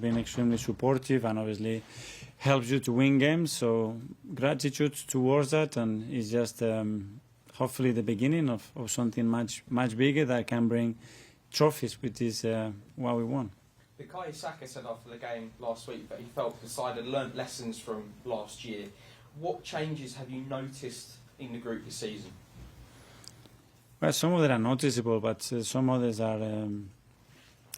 Been extremely supportive and obviously helps you to win games. So gratitude towards that, and it's just hopefully the beginning of something much bigger that can bring trophies, which is what we want. Bukayo Saka said after the game last week that he felt the side had learnt lessons from last year. What changes have you noticed in the group this season? Well, some of them are noticeable, but some others are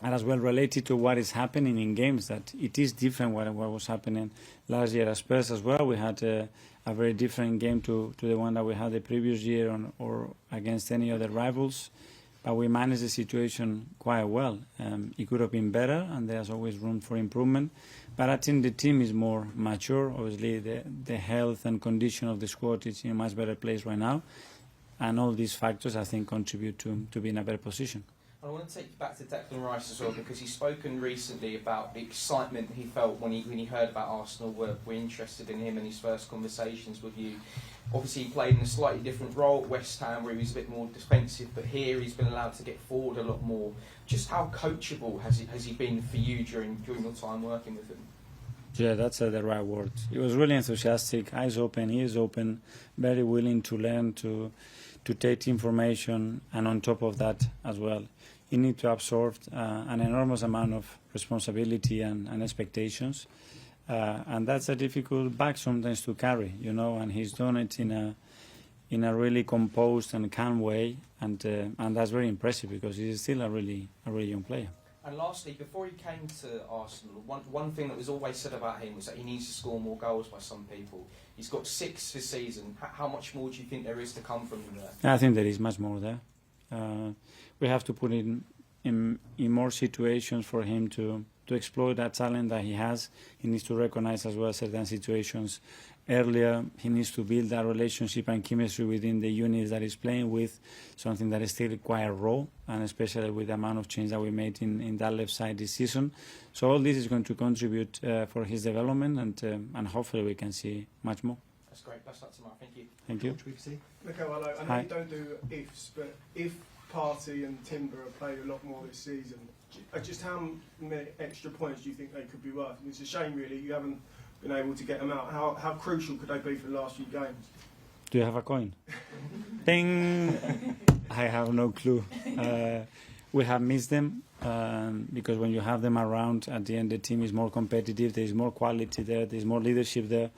as well related to what is happening in games. That it is different what was happening last year at Spurs as well. We had a very different game to the one that we had the previous year or against any other rivals. But we managed the situation quite well. It could have been better, and there's always room for improvement. But I think the team is more mature. Obviously, the health and condition of the squad is in a much better place right now. And all these factors, I think, contribute to be in a better position. I want to take you back to Declan Rice as well, because he's spoken recently about the excitement he felt when he heard about Arsenal were interested in him in his first conversations with you. Obviously, he played in a slightly different role at West Ham, where he was a bit more defensive, but here he's been allowed to get forward a lot more. Just how coachable has he been for you during your time working with him? Yeah, that's the right word. He was really enthusiastic, eyes open, he is open, very willing to learn, to take information, and on top of that as well, he needs to absorb an enormous amount of responsibility and expectations. And that's a difficult bag sometimes to carry, you know, and he's done it in a really composed and calm way, and that's very impressive because he's still a really young player. And lastly, before he came to Arsenal, one thing that was always said about him was that he needs to score more goals by some people. He's got 6 this season. How much more do you think there is to come from him there? I think there is much more there. We have to put in more situations for him to exploit that talent that he has. He needs to recognize as well certain situations earlier. He needs to build that relationship and chemistry within the units that he's playing with, something that is still quite raw, and especially with the amount of change that we made in that left side this season. So all this is going to contribute for his development, and hopefully we can see much more. That's great. Best luck tomorrow. Thank you. Thank you. Mikel, I know you don't do ifs, but if Partey and Timber have played a lot more this season, just how many extra points do you think they could be worth? It's a shame, really, you haven't been able to get them out. How crucial could they be for the last few games? Do you have a coin? Ding! I have no clue. We have missed them because when you have them around, at the end the team is more competitive, there is more quality there, there is more leadership there.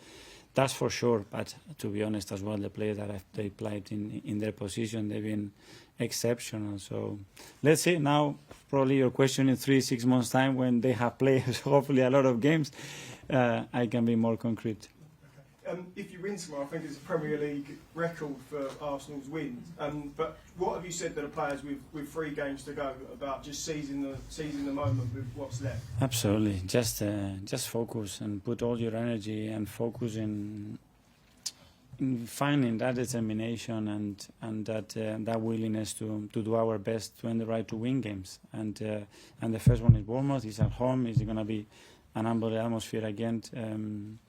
That's for sure, but to be honest as well, the players that they played in their position, they've been exceptional. So let's see now, probably your question in 3-6 months time when they have played hopefully a lot of games, I can be more concrete. If you win tomorrow, I think it's a Premier League record for Arsenal's wins. But what have you said to the players with 3 games to go about just seizing the moment with what's left? Absolutely, just focus and put all your energy and focus in finding that determination and that willingness to do our best to earn the right to win games. And the first one is Bournemouth. It's at home. It's going to be an unbelievable atmosphere again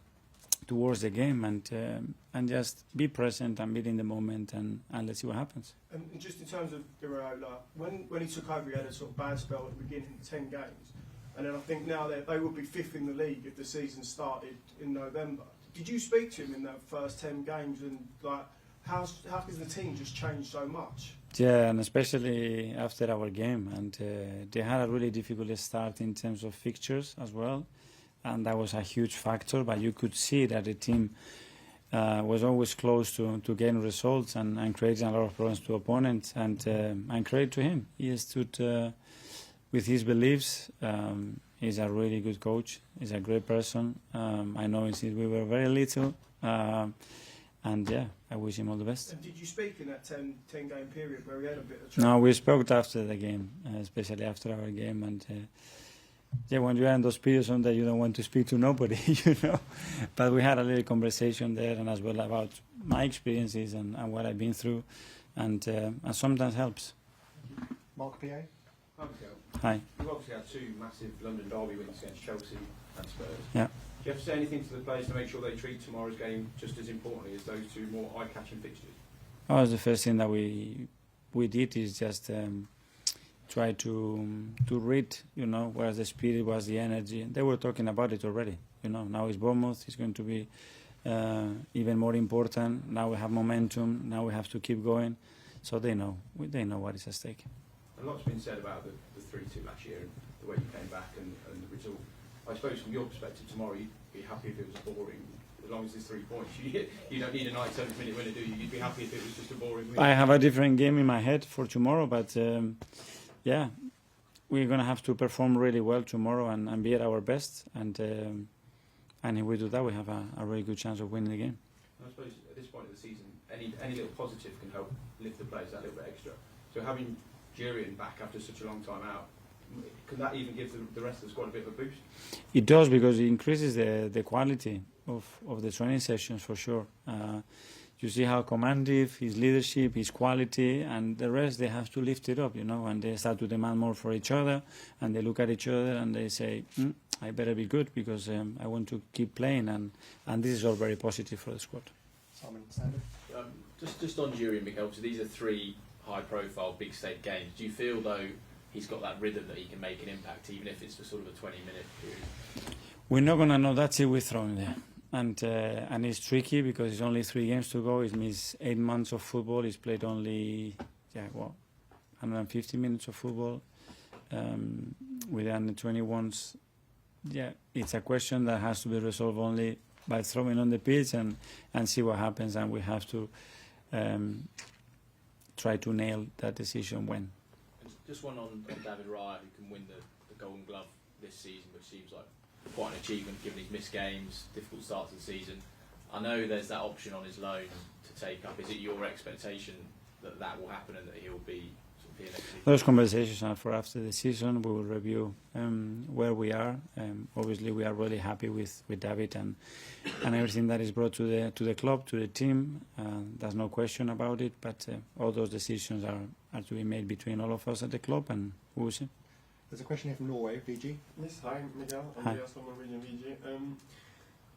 towards the game, and just be present and be in the moment, and let's see what happens. And just in terms of Iraola, when he took over, he had a sort of bad spell at the beginning, 10 games, and then I think now they would be 5th in the league if the season started in November. Did you speak to him in that first 10 games, and like how can the team just change so much? Yeah, and especially after our game, and they had a really difficult start in terms of fixtures as well. And that was a huge factor, but you could see that the team was always close to gain results and creating a lot of problems to opponents, and credit to him. He stood with his beliefs. He's a really good coach. He's a great person. I know since we were very little, and yeah, I wish him all the best. And did you speak in that 10-game period where he had a bit of trouble? No, we spoke after the game, especially after our game, and yeah, when you are in those periods, sometimes you don't want to speak to nobody, you know. But we had a little conversation there, and as well about my experiences and what I've been through, and sometimes helps. Mark PA. Hi, Mikel. Hi. You've obviously had 2 massive London derby wins against Chelsea and Spurs. Yeah. Do you have to say anything to the players to make sure they treat tomorrow's game just as importantly as those 2 more eye-catching fixtures? Oh, the first thing that we did is just try to read, where's the spirit, where's the energy. They were talking about it already. Now it's Bournemouth. It's going to be even more important. Now we have momentum. Now we have to keep going. So they know what is at stake. A lot's been said about the 3-2 last year and the way you came back and the result. I suppose from your perspective tomorrow, you'd be happy if it was boring. As long as there's 3 points, you don't need a 97th minute winner, do you? You'd be happy if it was just a boring win. I have a different game in my head for tomorrow, but yeah, we're going to have to perform really well tomorrow and be at our best. And if we do that, we have a really good chance of winning the game. I suppose at this point of the season, any little positive can help lift the players that little bit extra. So having Jurien back after such a long time out, can that even give the rest of the squad a bit of a boost? It does, because it increases the quality of the training sessions for sure. You see how combative, his leadership, his quality, and the rest, they have to lift it up, and they start to demand more for each other, and they look at each other and they say, I better be good because I want to keep playing, and this is all very positive for the squad. Simon, Standard. Just on Jurien, Mikel, so these are 3 high-profile, big-stake games. Do you feel, though, he's got that rhythm that he can make an impact, even if it's for sort of a 20-minute period? We're not going to know that till we throw him there. And it's tricky because it's only 3 games to go. It means 8 months of football. He's played only 150 minutes of football with the under-21s. Yeah, it's a question that has to be resolved only by throwing on the pitch and see what happens. And we have to try to nail that decision when. And just one on David Raya, who can win the Golden Glove this season, which seems like quite an achievement given his missed games, difficult start to the season. I know there's that option on his loan to take up. Is it your expectation that will happen and that he'll be sort of here next season? Those conversations are for after the season. We will review where we are. Obviously, we are really happy with David and everything that is brought to the club, to the team. There's no question about it. But all those decisions are to be made between all of us at the club, and we will see. There's a question here from Norway, VG. Yes, hi, Miguel. Hi. Andreas from Norwegian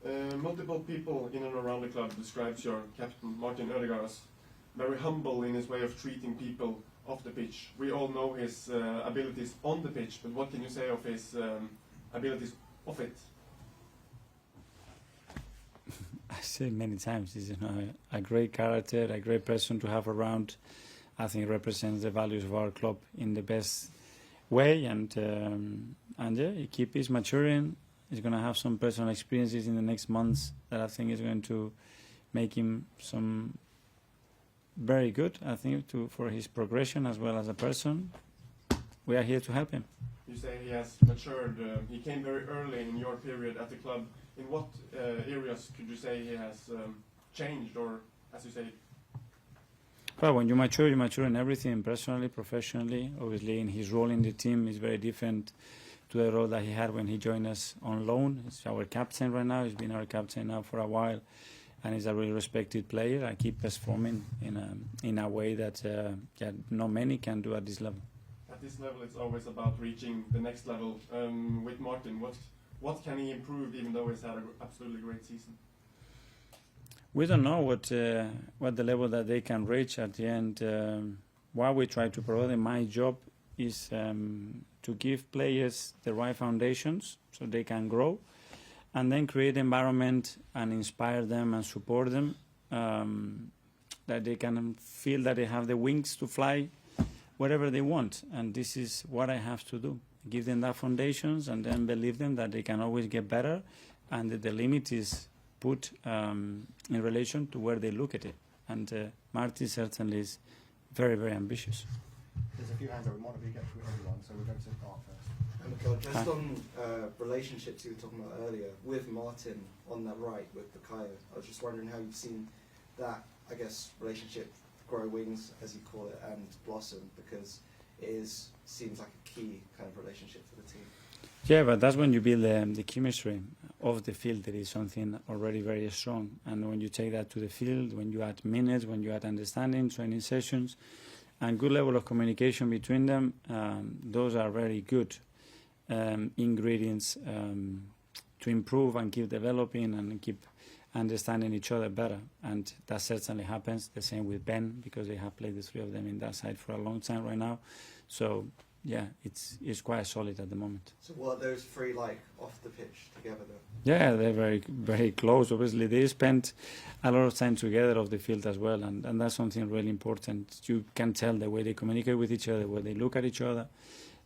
VG. Multiple people in and around the club describes your captain, Martin Ødegaard, as very humble in his way of treating people off the pitch. We all know his abilities on the pitch, but what can you say of his abilities off it? I say many times, he's a great character, a great person to have around. I think represents the values of our club in the best way, and yeah, he keeps maturing. He's going to have some personal experiences in the next months that I think is going to make him some very good, I think, for his progression as well as a person. We are here to help him. You say he has matured. He came very early in your period at the club. In what areas could you say he has changed, or, as you say? Well, when you mature in everything, personally, professionally. Obviously, in his role in the team is very different to the role that he had when he joined us on loan. He's our captain right now. He's been our captain now for a while, and he's a really respected player. I keep performing in a way that not many can do at this level. At this level, it's always about reaching the next level. With Martin, what can he improve, even though he's had an absolutely great season? We don't know what the level that they can reach at the end. What we try to provide, and my job is to give players the right foundations so they can grow, and then create environment and inspire them and support them, that they can feel that they have the wings to fly wherever they want. And this is what I have to do. Give them that foundations and then believe them that they can always get better, and that the limit is put in relation to where they look at it. And Marty certainly is very, very ambitious. There's a few hands up. We might not be get through everyone, so we'll go to Art first. Mikel, just on relationships you were talking about earlier with Martin on that right with Bukayo, I was just wondering how you've seen that, I guess, relationship grow wings, as you call it, and blossom, because it seems like a key kind of relationship for the team. Yeah, but that's when you build the chemistry of the field. There is something already very strong, and when you take that to the field, when you add minutes, when you add understanding, training sessions, and good level of communication between them, those are very good ingredients to improve and keep developing and keep understanding each other better. And that certainly happens. The same with Ben, because they have played the three of them in that side for a long time right now. So yeah, it's quite solid at the moment. So what are those three like off the pitch together though? Yeah, they're very, very close. Obviously, they spend a lot of time together off the field as well, and that's something really important. You can tell the way they communicate with each other, the way they look at each other,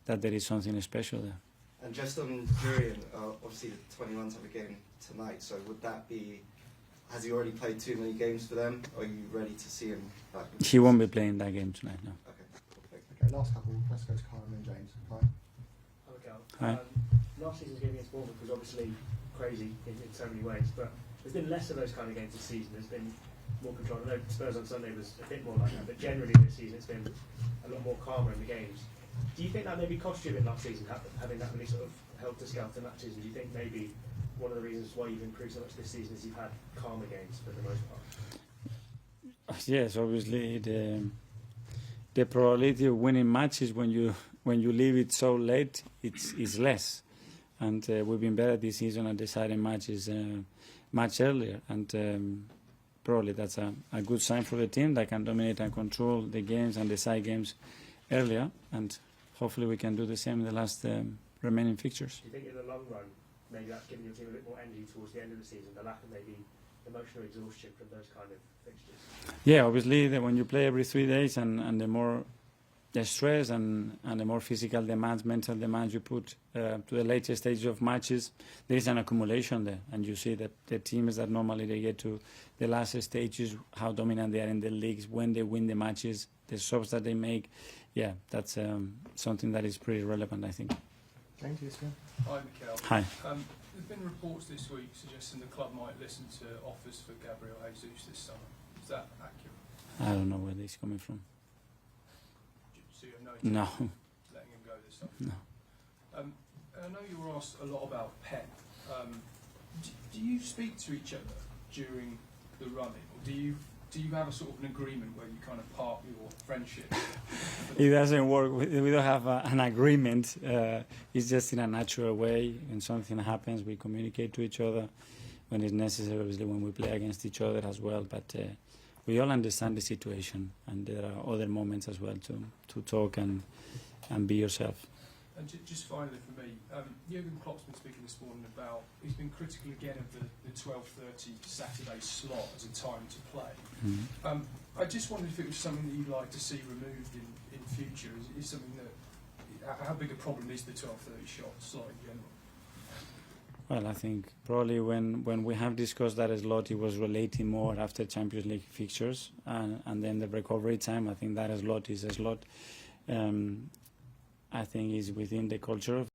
that there is something special there. And just on Jurian, obviously the 21s have a game tonight, so would that be, has he already played too many games for them? Or are you ready to see him back? He won't be playing that game tonight, no. Okay, perfect. Okay, last couple. Let's go to Kyle and then James. Kyle. Hi. Last season's game against Bournemouth was obviously crazy in so many ways, but there's been less of those kind of games this season. There's been more control. I know Spurs on Sunday was a bit more like that, but generally this season it's been a lot more calmer in the games. Do you think that maybe cost you a bit last season, having that many sort of helter-skelter matches? And do you think maybe one of the reasons why you've improved so much this season is you've had calmer games for the most part? Yes, obviously the probability of winning matches when you leave it so late, it's less. And we've been better this season at deciding matches much earlier. And probably that's a good sign for the team that can dominate and control the games and decide games earlier. And hopefully we can do the same in the last remaining fixtures. Do you think in the long run, maybe that's giving your team a bit more energy towards the end of the season, the lack of maybe emotional exhaustion from those kind of fixtures? Yeah, obviously when you play every 3 days and the more the stress and the more physical demands, mental demands you put to the later stages of matches, there is an accumulation there. And you see that the teams that normally they get to the last stages, how dominant they are in the leagues, when they win the matches, the subs that they make, yeah, that's something that is pretty relevant, I think. James, yes, yeah. Hi, Mikel. Hi. There's been reports this week suggesting the club might listen to offers for Gabriel Jesus this summer. Is that accurate? I don't know where this is coming from. So you have no No. intention of letting him go this summer? No. And I know you were asked a lot about Pep. Do you speak to each other during the running, or do you have a sort of an agreement where you kind of part your friendship? It doesn't work. We don't have an agreement. It's just in a natural way. When something happens, we communicate to each other when it's necessary, obviously when we play against each other as well. But we all understand the situation, and there are other moments as well to talk and be yourself. And just finally for me, Jurgen Klopp's been speaking this morning about, he's been critical again of the 12:30 Saturday slot as a time to play. Mm-hmm. I just wondered if it was something that you'd like to see removed in future. Is something that, how big a problem is the 12:30 slot in general? Well, I think probably when we have discussed that slot, it was relating more after Champions League fixtures and then the recovery time. I think that slot is a slot I think is within the culture of